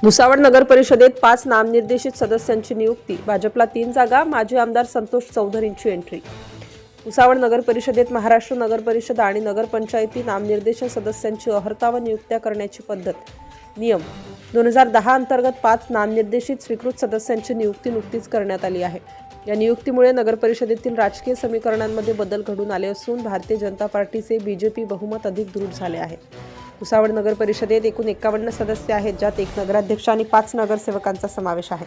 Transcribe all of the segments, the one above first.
भुसावळ नगर परिषदेत 5 नामनिर्देशित सदस्यांची नियुक्ती. भाजपला 3 जागा. माजी आमदार संतोष चौधरींची एंट्री. भुसावळ नगर परिषदेत महाराष्ट्र नगर परिषद आणि नगरपंचायती नामनिर्देशन सदस्यांची अहर्ता व नियुक्त्या करण्याची पद्धत. नियम 2010 अंतर्गत 5 नामनिर्देशित स्वीकृत सदस्यांची नियुक्ती नुकतीच करण्यात आली आहे. या नियुक्तीमुळे नगर परिषदेतील राजकीय समीकरणांमध्ये बदल घडून आले असून भारतीय जनता पार्टीचे बीजेपी बहुमत अधिक दृढ झाले आहे. भुसावळ नगर परिषदेत एकूण 51 सदस्य आहेत, ज्यात 1 नगराध्यक्ष आणि 5 नगरसेवकांचा समावेश आहे.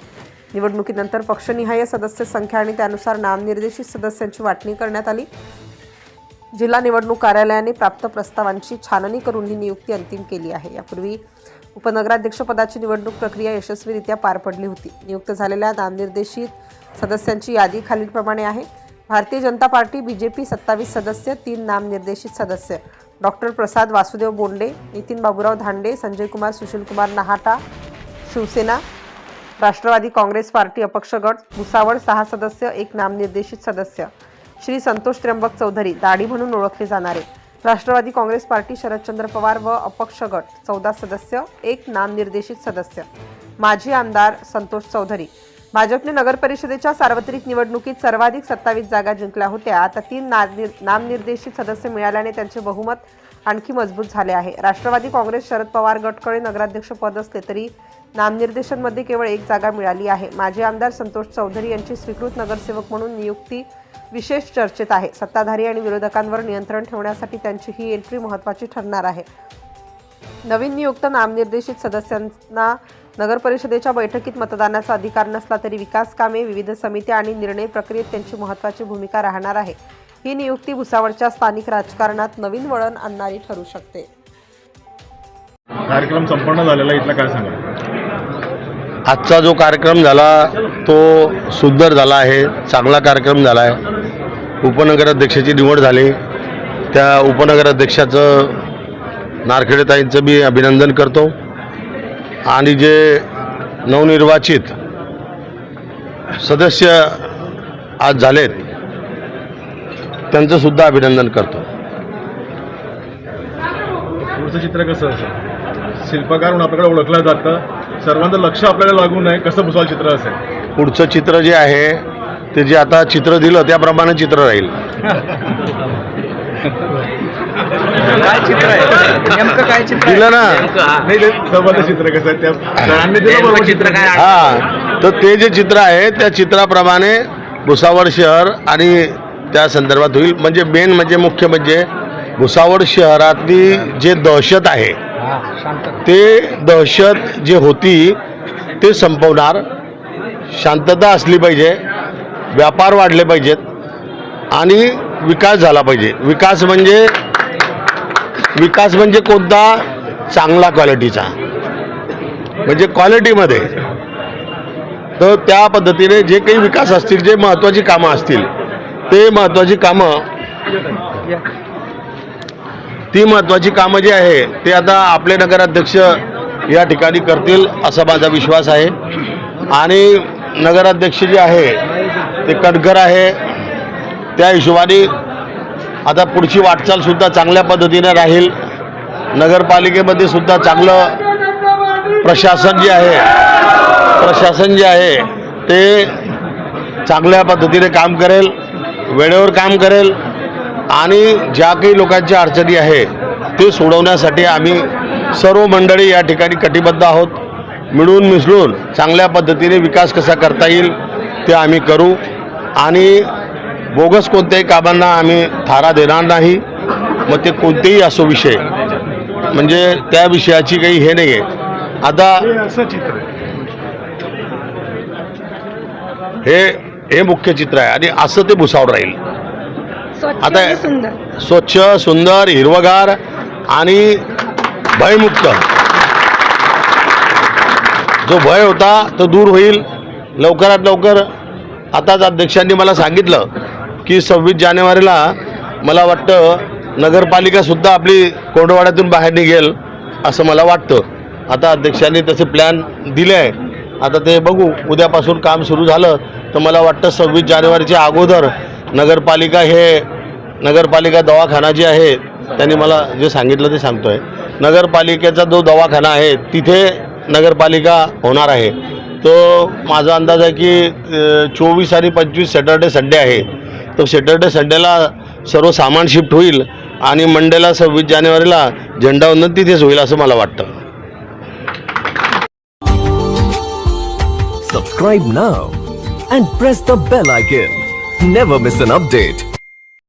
निवडणुकीनंतर पक्षनिहाय सदस्य संख्या आणि त्यानुसार नामनिर्देशित सदस्यांची वाटणी करण्यात आली. जिल्हा निवडणूक कार्यालयाने प्राप्त प्रस्तावांची छाननी करून ही नियुक्ती अंतिम केली आहे. यापूर्वी उपनगराध्यक्षपदाची निवडणूक प्रक्रिया यशस्वीरित्या पार पडली होती. नियुक्त झालेल्या नामनिर्देशित सदस्यांची यादी खालीलप्रमाणे आहे. भारतीय जनता पार्टी बीजेपी 27 सदस्य, 3 नामनिर्देशित सदस्य. डॉक्टर प्रसाद वासुदेव बोंडे, नितीन बाबूराव धांडे, संजय कुमार सुशीलकुमार नाहाटा शिवसेना. राष्ट्रवादी काँग्रेस पार्टी अपक्ष गट भुसावळ 6 सदस्य, 1 नामनिर्देशित सदस्य. श्री संतोष त्र्यंबक चौधरी, दाढी म्हणून ओळखले जाणारे. राष्ट्रवादी काँग्रेस पार्टी शरदचंद्र पवार व अपक्ष गट 14 सदस्य, 1 नामनिर्देशित सदस्य. माजी आमदार संतोष चौधरी. भाजपने नगर परिषदेच्या सार्वत्रिक निवडणुकीत सर्वाधिक 27 जागा जिंकल्या होत्या. आता 3 नामनिर्देशित सदस्य मिळाल्याने त्यांचे बहुमत आणखी मजबूत झाले आहे. राष्ट्रवादी काँग्रेस शरद पवार गटकडे नगराध्यक्ष पद असले तरी नामनिर्देशनमध्ये केवळ 1 जागा मिळाली आहे. माजी आमदार संतोष चौधरी यांची स्वीकृत नगरसेवक म्हणून नियुक्ती विशेष चर्चेत आहे. सत्ताधारी आणि विरोधकांवर नियंत्रण ठेवण्यासाठी त्यांची ही एंट्री महत्त्वाची ठरणार आहे. नवीन नियुक्त नामनिर्देशित सदस्यांना नगर परिषदेच्या बैठकीत मतदानाचा अधिकार नसला तरी विकास कामे, विविध समित्या आणि निर्णय प्रक्रियेत त्यांची महत्त्वाची भूमिका राहणार आहे. ही नियुक्ती भुसावळच्या स्थानिक राजकारणात नवीन वळण आणणारी ठरू शकते. कार्यक्रम संपन्न झालेला इथला काय सांगा? आजचा जो कार्यक्रम झाला तो सुंदर झाला आहे, चांगला कार्यक्रम झाला आहे. उपनगराध्यक्षाची निवड झाली. त्या उपनगराध्यक्षाचं नारखेडेताईंचं मी अभिनंदन करतो आणि जे नवनिर्वाचित सदस्य आज झालेत त्यांचं सुद्धा अभिनंदन करतो. पुढचं चित्र कसं असेल? शिल्पकार म्हणून आपल्याकडे ओळखलं जातं, सर्वांचं लक्ष आपल्याला लागू नये, कसं भुसावळ चित्र असेल? पुढचं चित्र जे आहे ते जे आता चित्र दिलं त्याप्रमाणे चित्र राहील. काय चित्र आहे नेमकं? काय चित्र दिलं ना? नाही, सर्वांचं चित्र कसं आहे त्या चित्र काय? हां, तर ते जे चित्र आहे त्या चित्राप्रमाणे भुसावळ शहर आणि त्या संदर्भात होईल. म्हणजे मेन म्हणजे मुख्य म्हणजे भुसावळ शहरातली जे दहशत आहे ते दहशत जे होती ते संपवणार. शांतता असली पाहिजे, व्यापार वाढले पाहिजेत आणि विकास झाला पाहिजे. विकास म्हणजे कोणता? चांगला क्वालिटीचा, म्हणजे क्वालिटीमध्ये. तर त्या पद्धतीने जे काही विकास असतील, जे महत्त्वाची कामं असतील ते महत्त्वाची कामं जी आहे ते आता आपले नगराध्यक्ष या ठिकाणी करतील असा माझा विश्वास आहे. आणि नगराध्यक्ष जे आहे ते कणखर आहे. त्या हिशोबाने आता पुढची वाटचालसुद्धा चांगल्या पद्धतीने राहील. नगरपालिकेमध्ये सुद्धा चांगलं प्रशासन जे आहे ते चांगल्या पद्धतीने काम करेल, वेळेवर काम करेल आणि ज्या काही लोकांच्या अडचणी आहे ते सोडवण्यासाठी आम्ही सर्व मंडळी या ठिकाणी कटिबद्ध आहोत. मिळून मिसळून चांगल्या पद्धतीने विकास कसा करता येईल ते आम्ही करू आणि बोगस कोणत्याही कामांना आम्ही थारा देणार नाही. मग ते कोणतेही असो विषय, म्हणजे त्या विषयाची काही हे नाही आहे. आता असं चित्र हे मुख्य चित्र आहे आणि असं ते भुसावळ राहील. आता स्वच्छ, सुंदर, हिरवगार आणि भयमुक्त. जो भय होता तो दूर होईल लवकरात लवकर. आताच अध्यक्षांनी मला सांगितलं की 26 जानेवारीला मला वाटतं नगरपालिकासुद्धा आपली कोंडवाड्यातून बाहेर निघेल असं मला वाटतं. आता अध्यक्षांनी तसे प्लॅन दिले आहे. आता ते बघू, उद्यापासून काम सुरू झालं तर मला वाटतं 26 जानेवारीच्या अगोदर नगरपालिका दवाखाना जे आहे त्यांनी मला जे सांगितलं ते सांगतो आहे. नगरपालिकेचा जो दवाखाना आहे तिथे नगरपालिका होणार आहे तो माझा अंदाज आहे की 24 आणि 25 सॅटर्डे संडे आहे. तो सॅटर्डे संडेला सर्व सामान शिफ्ट होईल आणि मंडेला 26 जानेवारीला झेंडावंदन तिथेच होईल असं मला वाटतं. Subscribe now and press the bell icon. Never miss an update.